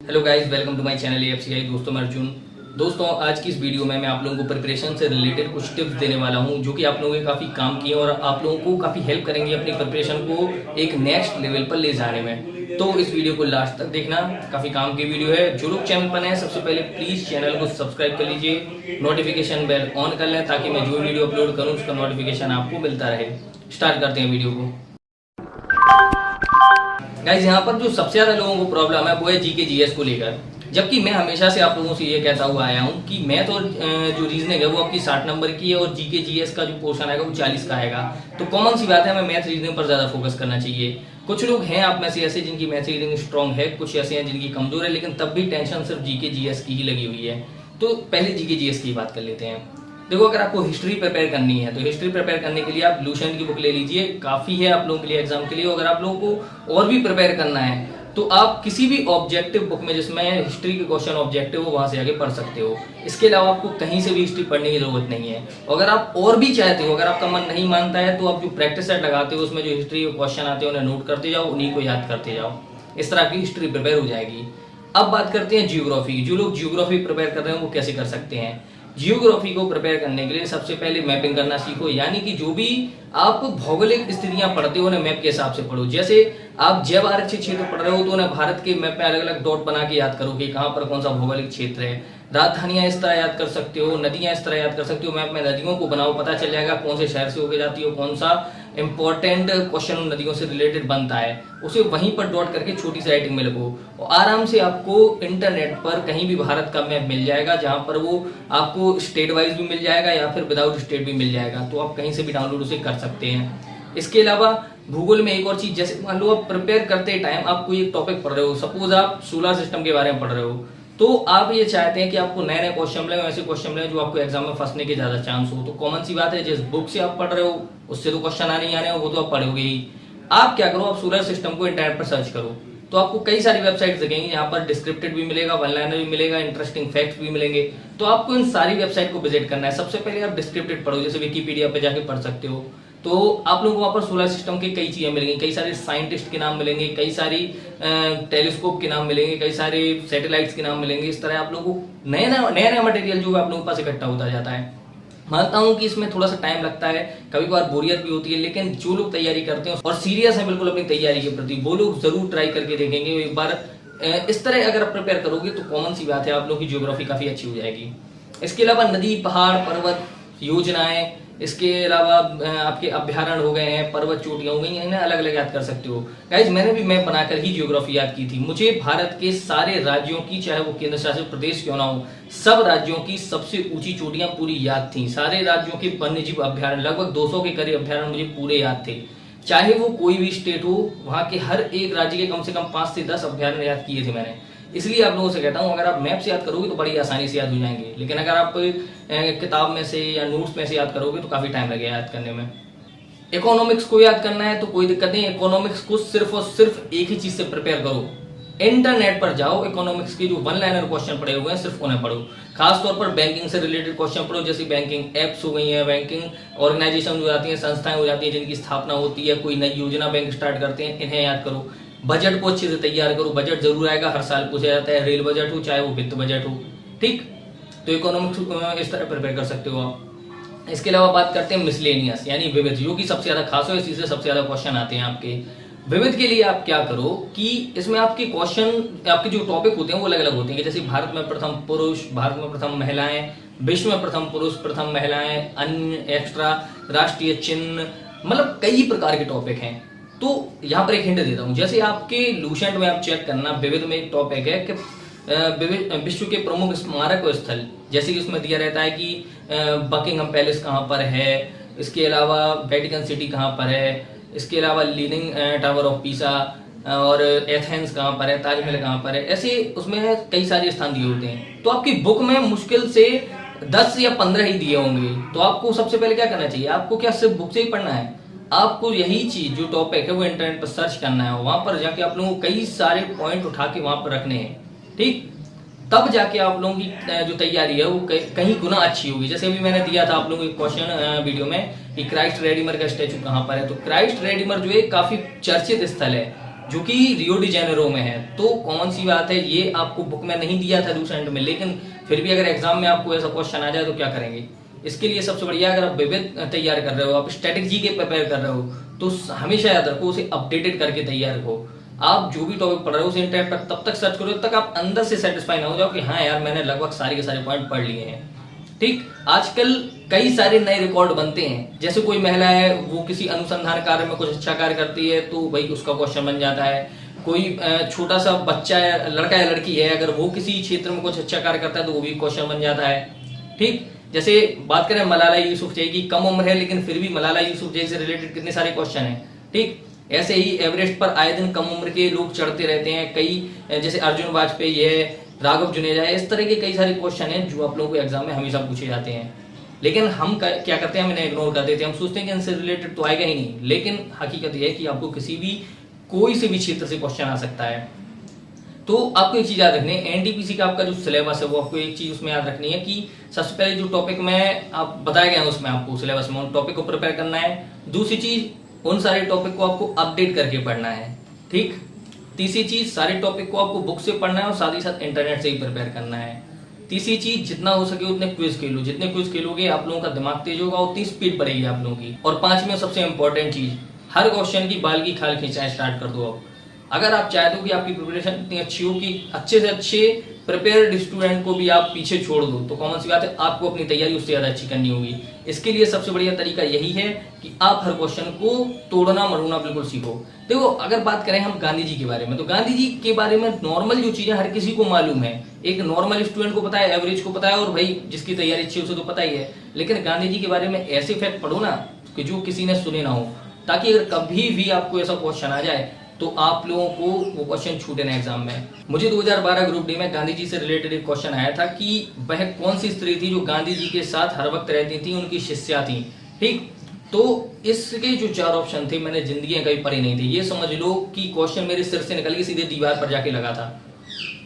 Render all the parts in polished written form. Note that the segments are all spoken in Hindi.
Hello guys, welcome to my channel AFCI. दोस्तों मैं अर्जुन। दोस्तों आज की इस वीडियो में मैं आप लोगों को प्रिपरेशन से रिलेटेड कुछ टिप्स देने वाला हूं जो कि आप लोगों के काफ़ी काम की है और आप लोगों को काफ़ी हेल्प करेंगे अपनी प्रिपरेशन को एक नेक्स्ट लेवल पर ले जाने में। तो इस वीडियो को लास्ट तक देखना, काफ़ी काम की वीडियो है। जो लोग चैनल पर नए हैं सबसे पहले प्लीज़ चैनल को सब्सक्राइब कर लीजिए, नोटिफिकेशन बेल ऑन कर लें ताकि मैं जो वीडियो अपलोड करूँ उसका नोटिफिकेशन आपको मिलता रहे। स्टार्ट करते हैं वीडियो को। गाइस यहाँ पर जो सबसे ज्यादा लोगों को प्रॉब्लम है वो है जीके जीएस को लेकर। जबकि मैं हमेशा से आप लोगों से ये कहता हुआ आया हूँ कि मैथ और जो रीजनिंग है वो आपकी 60 नंबर की है और जीके जीएस का जो पोर्शन आएगा वो 40 का आएगा। तो कॉमन सी बात है, हमें मैथ रीजनिंग पर ज्यादा फोकस करना चाहिए। कुछ लोग हैं आप में से ऐसे जिनकी मैथ रीजनिंग स्ट्रॉन्ग है, कुछ ऐसे हैं जिनकी कमजोर है, लेकिन तब भी टेंशन सिर्फ जीके जीएस की ही लगी हुई है। तो पहले जीके जीएस की बात कर लेते हैं। देखो, अगर आपको हिस्ट्री प्रिपेयर करनी है तो हिस्ट्री प्रिपेयर करने के लिए आप लुसेंट की बुक ले लीजिए, काफी है आप लोगों के लिए एग्जाम के लिए। अगर आप लोगों को और भी प्रिपेयर करना है तो आप किसी भी ऑब्जेक्टिव बुक में जिसमें हिस्ट्री के क्वेश्चन ऑब्जेक्टिव हो वहां से आगे पढ़ सकते हो। इसके अलावा आपको कहीं से भी हिस्ट्री पढ़ने की जरूरत नहीं है। अगर आप और भी चाहते हो, अगर आपका मन नहीं मानता है तो आप जो प्रैक्टिस सेट लगाते हो उसमें जो हिस्ट्री के क्वेश्चन आते हैं उन्हें नोट करते जाओ, उन्हीं को याद करते जाओ। इस तरह की हिस्ट्री प्रिपेयर हो जाएगी। अब बात करते हैं जियोग्राफी। जो लोग जियोग्राफी प्रिपेयर कर रहे हैं वो कैसे कर सकते हैं। जियोग्राफी को प्रिपेयर करने के लिए सबसे पहले मैपिंग करना सीखो, यानी कि जो भी आप भौगोलिक स्थितियां पढ़ते हो उन्हें मैप के हिसाब से पढ़ो। जैसे आप जैव आरक्षित क्षेत्र पढ़ रहे हो तो उन्हें भारत के मैप में अलग अलग डॉट बना के याद करो कि कहां पर कौन सा भौगोलिक क्षेत्र है। राजधानियां इस तरह याद कर सकते हो, नदियां इस तरह याद कर सकते हो। मैप में नदियों को बनाओ, पता चल जाएगा कौन से शहर से होके जाती है, कौन सा इंपॉर्टेंट क्वेश्चन नदियों से रिलेटेड बनता है, उसे वहीं पर डॉट करके छोटी सी राइटिंग में लिखो। और आराम से आपको इंटरनेट पर कहीं भी भारत का मैप मिल जाएगा, जहां पर वो आपको स्टेट वाइज भी मिल जाएगा या फिर विदाउट स्टेट भी मिल जाएगा। तो आप कहीं से भी डाउनलोड उसे कर सकते हैं। इसके अलावा भूगोल में एक और चीज, जैसे मान लो आप प्रिपेयर करते टाइम आप कोई एक टॉपिक पढ़ रहे हो, सपोज आप सोलर सिस्टम के बारे में पढ़ रहे हो, तो आप ये चाहते हैं कि आपको नए नए क्वेश्चन मिले, ऐसे क्वेश्चन मिले जो आपको एग्जाम में फंसने के ज्यादा चांस हो। तो कॉमन सी बात है, जिस बुक से आप पढ़ रहे हो उससे तो क्वेश्चन आने ही आने हो, वो तो आप पढ़ोगे ही। आप क्या करो, आप सोलर सिस्टम को इंटरनेट पर सर्च करो तो आपको कई सारी वेबसाइट दिखेंगी जहां पर डिस्क्रिप्टेड भी मिलेगा, वन लाइनर भी मिलेगा, इंटरेस्टिंग फैक्ट्स भी मिलेंगे। तो आपको इन सारी वेबसाइट को विजिट करना है। सबसे पहले आप डिस्क्रिप्टेड पढ़ो, जैसे विकिपीडिया पे जाके पढ़ सकते हो। तो आप लोगों को वहां पर सोलर सिस्टम के कई चीजें मिलेंगी, कई सारे साइंटिस्ट के नाम मिलेंगे, कई सारी टेलीस्कोप के नाम मिलेंगे, कई सारे सैटेलाइट्स के नाम मिलेंगे। इस तरह आप लोगों को नया नया मटेरियल जो आप लोगों के पास इकट्ठा होता जाता है। मानता हूं कि इसमें थोड़ा सा टाइम लगता है, कभी कभार बोरियत भी होती है, लेकिन जो लोग तैयारी करते हैं और सीरियस है बिल्कुल अपनी तैयारी के प्रति, वो लोग जरूर ट्राई करके देखेंगे एक बार। इस तरह अगर आप प्रिपेयर करोगे तो कॉमन सी बात है आप लोग की ज्योग्राफी काफी अच्छी हो जाएगी। इसके अलावा नदी, पहाड़, पर्वत, योजनाएं, इसके अलावा आपके अभ्यारण्य हो गए हैं, पर्वत चोटियां हो गई, इन्हें अलग अलग याद कर सकते हो। गाइज मैंने भी मैप बनाकर ही ज्योग्राफी याद की थी। मुझे भारत के सारे राज्यों की, चाहे वो केंद्र शासित प्रदेश क्यों ना हो, सब राज्यों की सबसे ऊंची चोटियां पूरी याद थी। सारे राज्यों के वन्य जीव अभ्यारण्य, लगभग 200 के करीब अभ्यारण्य मुझे पूरे याद थे। चाहे वो कोई भी स्टेट हो, वहां के हर एक राज्य के कम से कम 5 से 10 अभ्यारण्य याद किए थे मैंने। इसलिए आप लोगों से कहता हूं, अगर आप मैप से याद करोगे तो बड़ी आसानी से याद हो जाएंगे, लेकिन अगर आप किताब में से या नोट्स में से याद करोगे तो काफी टाइम लगेगा याद करने में। इकोनॉमिक्स को याद करना है तो कोई दिक्कत नहीं, इकोनॉमिक्स को सिर्फ और सिर्फ एक ही चीज से प्रिपेयर करो। इंटरनेट पर जाओ, इकोनॉमिक्स के जो वन लाइनर क्वेश्चन पड़े हुए हैं सिर्फ उन्हें पढ़ो। खासतौर पर बैंकिंग से रिलेटेड क्वेश्चन पढ़ो, जैसे बैंकिंग एप्स हो गई है, बैंकिंग ऑर्गेनाइजेशन हो जाती है, संस्थाएं हो जाती है जिनकी स्थापना होती है, कोई नई योजना बैंक स्टार्ट करते हैं, इन्हें याद करो। बजट को अच्छे से तैयार करो, बजट जरूर आएगा, हर साल पूछा जाता है, रेल बजट हो चाहे वो वित्त बजट हो, ठीक। तो इकोनॉमिक्स इस तरह प्रिपेयर कर सकते हो आप। इसके अलावा बात करते हैं मिसलेनियस, यानी विविध, जो कि सबसे ज्यादा खास हो, इसी से सबसे ज्यादा क्वेश्चन आते हैं आपके। विविध के लिए आप क्या करो कि इसमें आपके क्वेश्चन, आपके जो टॉपिक होते हैं वो अलग अलग होते हैं। जैसे भारत में प्रथम पुरुष, भारत में प्रथम महिलाएं, विश्व में प्रथम पुरुष, प्रथम महिलाएं, अन्य, एक्स्ट्रा, राष्ट्रीय चिन्ह, मतलब कई प्रकार के टॉपिक हैं। तो यहाँ पर एक हिंट देता हूँ, जैसे आपके लुसेंट में आप चेक करना, विविध में एक टॉपिक है कि विश्व के प्रमुख स्मारक स्थल, जैसे कि उसमें दिया रहता है कि बकिंगहम पैलेस कहाँ पर है, इसके अलावा वेटिकन सिटी कहाँ पर है, इसके अलावा लीनिंग टावर ऑफ पीसा और एथेंस कहाँ पर है, ताजमहल कहाँ पर है, ऐसे उसमें कई सारे स्थान दिए होते हैं। तो आपकी बुक में मुश्किल से 10 या 15 ही दिए होंगे। तो आपको सबसे पहले क्या करना चाहिए, आपको क्या सिर्फ बुक से ही पढ़ना है, आपको यही चीज जो टॉपिक है वो इंटरनेट पर सर्च करना है, वहां पर जाके आप लोगों को कई सारे पॉइंट उठा के वहां पर रखने हैं, ठीक। तब जाके आप लोगों की जो तैयारी है वो कहीं गुना अच्छी होगी। जैसे अभी मैंने दिया था आप लोगों को क्वेश्चन वीडियो में कि क्राइस्ट रेडिमर का स्टैचू कहाँ पर है। तो क्राइस्ट रेडिमर जो है काफी चर्चित स्थल है जो कि रियो डी जेनेरो में है। तो कॉमन सी बात है, ये आपको बुक में नहीं दिया था लूसेंट में, लेकिन फिर भी अगर एग्जाम में आपको ऐसा क्वेश्चन आ जाए तो क्या करेंगे। इसके लिए सबसे बढ़िया, अगर आप विविध तैयार कर रहे हो, आप स्टैटिक जी के प्रिपेयर कर रहे हो, तो हमेशा याद रखो उसे अपडेटेड करके तैयार रखो। आप जो भी टॉपिक पढ़ रहे हो उसे इंटरनेट पर तब तक सर्च करो तब तक आप अंदर से सेटिस्फाई ना हो जाओ कि हाँ यार मैंने लगभग सारे के सारे पॉइंट पढ़ लिए हैं। ठीक, आजकल कई सारे नए रिकॉर्ड बनते हैं। जैसे कोई महिला है, वो किसी अनुसंधान कार्य में कुछ अच्छा कार्य करती है तो भाई उसका क्वेश्चन बन जाता है। कोई छोटा सा बच्चा है, लड़का या लड़की है, अगर वो किसी क्षेत्र में कुछ अच्छा कार्य करता है तो वो भी क्वेश्चन बन जाता है। ठीक, जैसे बात करें मलाला यूसुफजई की, कम उम्र है लेकिन फिर भी मलाला यूसुफजई से रिलेटेड कितने सारे क्वेश्चन हैं। ठीक, ऐसे ही एवरेस्ट पर आए दिन कम उम्र के लोग चढ़ते रहते हैं, कई जैसे अर्जुन वाजपेयी है, राघव जुनेजा है, इस तरह के कई सारे क्वेश्चन हैं जो आप लोगों को एग्जाम में हमेशा पूछे जाते हैं। लेकिन हम क्या करते हैं, हम इन्हें इग्नोर कर देते हैं। हम सोचते हैं कि इनसे रिलेटेड तो आएगा ही नहीं, लेकिन हकीकत यह है कि आपको किसी भी कोई से भी क्षेत्र से क्वेश्चन आ सकता है। तो आपको एक चीज याद रखनी है, एनटीपीसी का आपका जो सिलेबस है वो आपको एक चीज उसमें याद रखनी है कि सबसे पहले जो टॉपिक में आप बताया गया है उसमें आपको सिलेबस में उन टॉपिक को प्रिपेयर करना है। दूसरी चीज, उन सारे टॉपिक को आपको अपडेट करके पढ़ना है। ठीक, तीसरी चीज, सारे टॉपिक को आपको बुक से पढ़ना है और साथ ही साथ इंटरनेट से ही प्रिपेयर करना है। तीसरी चीज, जितना हो सके उतने क्विज खेलो, जितने क्विज खेलोगे आप लोगों का दिमाग तेज होगा, उतनी स्पीड बढ़ेगी आप लोगों की। और पांचवी और सबसे इंपॉर्टेंट चीज, हर क्वेश्चन की बाल की खाल खींचना स्टार्ट कर दो। अगर आप चाहते हो कि आपकी प्रिपरेशन इतनी अच्छी हो कि अच्छे से अच्छे प्रिपेयर्ड स्टूडेंट को भी आप पीछे छोड़ दो, तो कॉमन सी बात है आपको अपनी तैयारी उससे ज्यादा अच्छी करनी होगी। इसके लिए सबसे बढ़िया तरीका यही है कि आप हर क्वेश्चन को तोड़ना मरोड़ना बिल्कुल सीखो। देखो, अगर बात करें हम गांधी जी के बारे में, तो गांधी जी के बारे में नॉर्मल जो चीजें हर किसी को मालूम है, एक नॉर्मल स्टूडेंट को पता है, एवरेज को पता है, और भाई जिसकी तैयारी अच्छी है उसे तो पता ही है। लेकिन गांधी जी के बारे में ऐसे फैक्ट पढ़ो ना कि जो किसी ने सुने ना हो, ताकि अगर कभी भी आपको ऐसा क्वेश्चन आ जाए तो आप लोगों को वो क्वेश्चन छूटे ना एग्जाम में। मुझे 2012 ग्रुप डी में गांधी जी से रिलेटेड एक क्वेश्चन आया था कि वह कौन सी स्त्री थी जो गांधी जी के साथ हर वक्त रहती थी, उनकी शिष्या थी। ठीक, तो इसके जो चार ऑप्शन थे मैंने जिंदगी में कभी पढ़े नहीं थे। ये समझ लो कि क्वेश्चन मेरे सिर से निकल के सीधे दीवार पर जाके लगा था।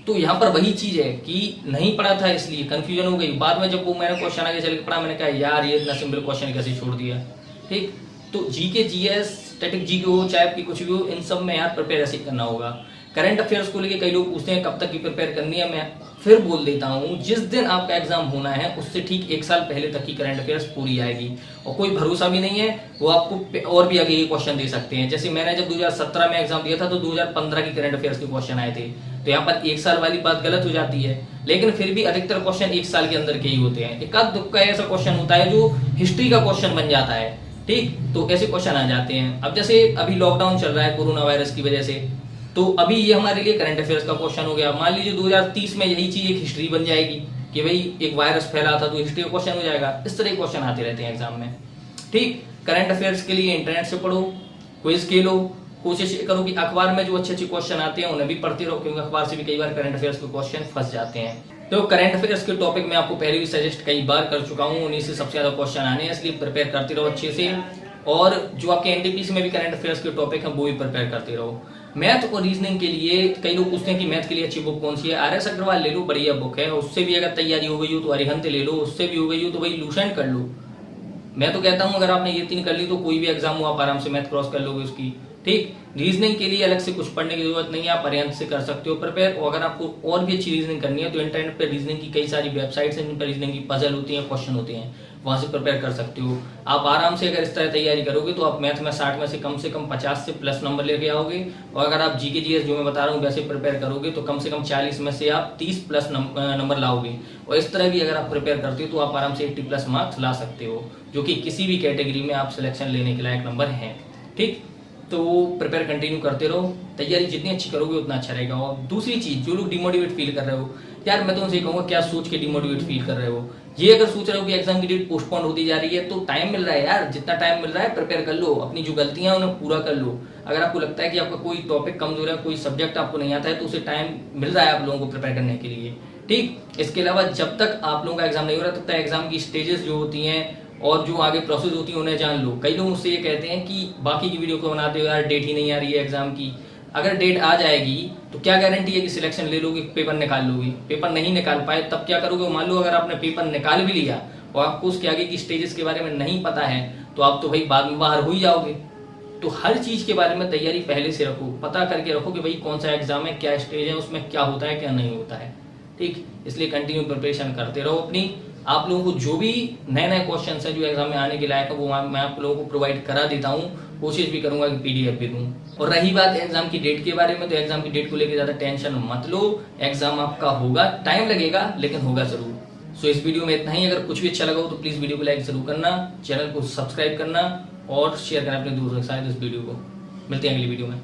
तो यहाँ पर वही चीज है कि नहीं पढ़ा था इसलिए कंफ्यूजन हो गई। बाद में जब वो मैंने क्वेश्चन आगे चल के पढ़ा, मैंने कहा यार ये इतना सिंपल क्वेश्चन कैसे छोड़ दिया। ठीक, तो जीके जीएस स्टैटिक जी हो चाहे आपकी कुछ भी हो, इन सब में यार प्रिपेयर ऐसे करना होगा। करंट अफेयर्स को लेके कई लोग पूछते हैं कब तक की प्रिपेयर करनी है। मैं फिर बोल देता हूँ, जिस दिन आपका एग्जाम होना है उससे ठीक एक साल पहले तक की करंट अफेयर्स पूरी आएगी। और कोई भरोसा भी नहीं है, वो आपको और भी आगे ये क्वेश्चन दे सकते हैं। जैसे मैंने जब 2017 में एग्जाम दिया था तो 2015 की करंट अफेयर्स के क्वेश्चन आए थे। तो यहाँ पर एक साल वाली बात गलत हो जाती है, लेकिन फिर भी अधिकतर क्वेश्चन एक साल के अंदर के ही होते हैं। एकाध दुक्का ऐसा क्वेश्चन होता है जो हिस्ट्री का क्वेश्चन बन जाता है। ठीक, तो ऐसे क्वेश्चन आ जाते हैं। अब जैसे अभी लॉकडाउन चल रहा है कोरोना वायरस की वजह से, तो अभी ये हमारे लिए करंट अफेयर्स का क्वेश्चन हो गया। मान लीजिए 2030 में यही चीज एक हिस्ट्री बन जाएगी कि भाई एक वायरस फैला था तो हिस्ट्री का क्वेश्चन हो जाएगा। इस तरह के क्वेश्चन आते रहते हैं एग्जाम में। ठीक, करंट अफेयर्स के लिए इंटरनेट से पढ़ो, क्विज खेलो, कोशिश करो कि अखबार में जो अच्छे अच्छे क्वेश्चन आते हैं उन्हें भी पढ़ते रहो, क्योंकि अखबार से भी कई बार करंट अफेयर्स के क्वेश्चन फंस जाते हैं। तो करंट अफेयर्स के टॉपिक में आपको पहले भी सजेस्ट कई बार कर चुका हूँ, उन्हीं से सबसे ज्यादा क्वेश्चन आने हैं, इसलिए प्रिपेयर करते रहो अच्छे से। और जो आपके एनटीपीसी में भी करंट अफेयर्स के टॉपिक हैं वो भी प्रिपेयर करते रहो। मैथ और रीजनिंग के लिए कई लोग पूछते हैं कि मैथ के लिए अच्छी बुक कौन सी है। आर.एस. अग्रवाल ले लो, बढ़िया बुक है। उससे भी अगर तैयारी हो गई हो तो अरिहंत ले लो, उससे भी हो गई हो तो भाई लूसेंट कर लो। मैं तो कहता हूं अगर आपने ये 3 कर ली तो कोई भी एग्जाम हो आप आराम से मैथ क्रॉस कर लोगे उसकी। ठीक, रीजनिंग के लिए अलग से कुछ पढ़ने की जरूरत नहीं है, आप अरिहंत से कर सकते हो प्रिपेयर। और अगर आपको और भी अच्छी रीजनिंग करनी है तो इंटरनेट पर रीजनिंग की कई सारी वेबसाइट्स हैं जिन पर रीजनिंग की पजल होती है, क्वेश्चन होते हैं, वहां से प्रिपेयर कर सकते हो आप आराम से। अगर इस तरह तैयारी करोगे तो आप मैथ में 60 में से कम 50 से प्लस नंबर लेके आओगे। और अगर आप जीके जीएस जो मैं बता रहा हूँ वैसे प्रिपेयर करोगे तो कम से कम 40 में से आप 30 प्लस नंबर लाओगे। और इस तरह भी अगर आप प्रिपेयर करते हो तो आप आराम से 80 प्लस मार्क्स ला सकते हो, जो कि किसी भी कैटेगरी में आप सिलेक्शन लेने के लायक नंबर हैं। ठीक, तो प्रिपेयर कंटिन्यू करते रहो, तैयारी जितनी अच्छी करोगे उतना अच्छा रहेगा। और दूसरी चीज, जो लोग डिमोटिवेट फील कर रहे हो, यार मैं तो उनसे कहूंगा क्या सोच के डिमोटिवेट फील कर रहे हो। ये अगर सोच रहे हो कि एग्जाम की डेट पोस्टपोन होती जा रही है तो टाइम मिल रहा है यार, जितना टाइम मिल रहा है प्रिपेयर कर लो, अपनी जो गलतियां उन्हें पूरा कर लो। अगर आपको लगता है कि आपका कोई टॉपिक कमजोर है, कोई सब्जेक्ट आपको नहीं आता है, तो उसे टाइम मिल रहा है आप लोगों को प्रिपेयर करने के लिए। ठीक, इसके अलावा जब तक आप लोगों का एग्जाम नहीं हो रहा तब तक एग्जाम की स्टेजेस जो होती हैं और जो आगे प्रोसेस होती है उन्हें जान लो। कई लोग मुझसे ये कहते हैं कि बाकी की वीडियो को बनाते हो यार, डेट ही नहीं आ रही है एग्जाम की। अगर डेट आ जाएगी तो क्या गारंटी है कि सिलेक्शन ले लोगे, पेपर निकाल लोगे। पेपर नहीं निकाल पाए तब क्या करोगे। मान लो अगर आपने पेपर निकाल भी लिया और आपको उसके आगे की स्टेजेस के बारे में नहीं पता है तो आप तो भाई बाद में बाहर हो ही जाओगे। तो हर चीज के बारे में तैयारी पहले से रखो, पता करके रखो कि भाई कौन सा एग्जाम है, क्या स्टेज है, उसमें क्या होता है क्या नहीं होता है। ठीक, इसलिए कंटिन्यू प्रिपरेशन करते रहो अपनी। आप लोगों को जो भी नए नए क्वेश्चन है जो एग्जाम में आने के लायक है वो मैं आप लोगों को प्रोवाइड करा देता हूँ, कोशिश भी करूंगा कि पीडीएफ भी दूं। और रही बात एग्जाम की डेट के बारे में, तो एग्जाम की डेट को लेकर ज्यादा टेंशन मत लो, एग्जाम आपका होगा, टाइम लगेगा लेकिन होगा जरूर। सो इस वीडियो में इतना ही। अगर कुछ भी अच्छा लगा हो तो प्लीज वीडियो को लाइक जरूर करना, चैनल को सब्सक्राइब करना और शेयर करना अपने दोस्तों के साथ इस वीडियो को। मिलते हैं अगली वीडियो में।